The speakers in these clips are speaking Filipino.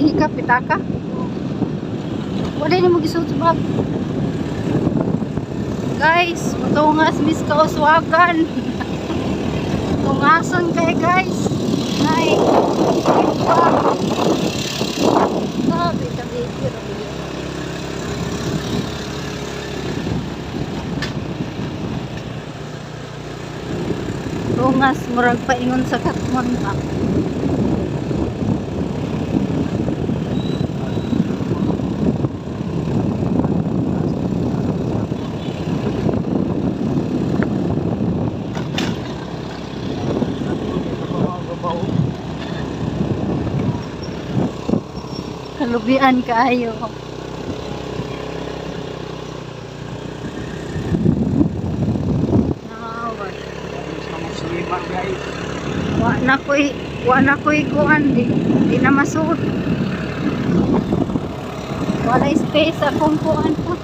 Hika, pitaka. Wala ni mo gisuot sa bag. Guys, matungas mis kauswagan. Tungason kay guys. Ay, iba. Sabi ka video. Tungas, murag paingon sa katmon pa. Kalubian kaayo. Wa na ko'y kuan di na masuot. Wala space akong kuan pa.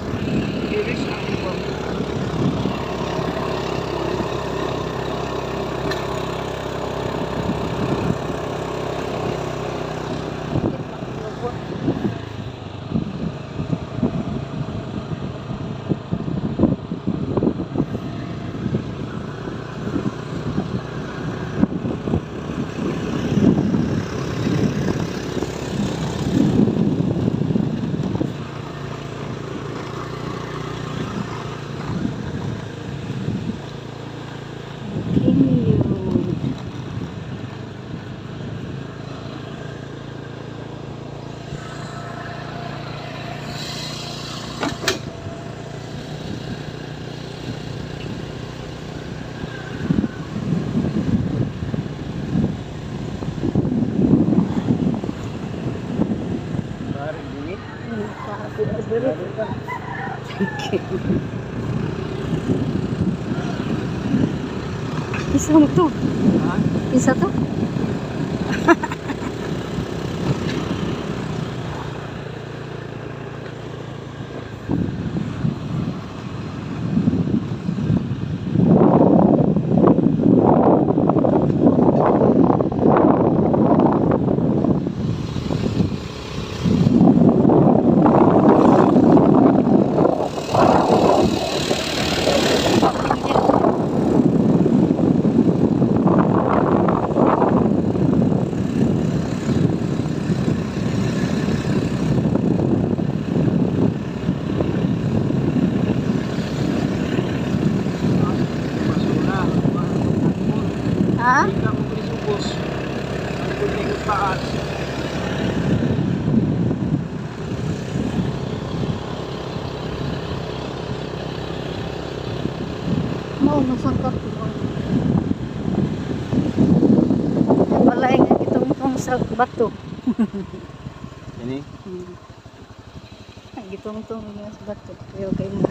Isa mo to? Isa to? Ha? Mau nasangkap ko. Wala nga gitong sa bato. Ini? Gitong sa bato. Pero kay mo.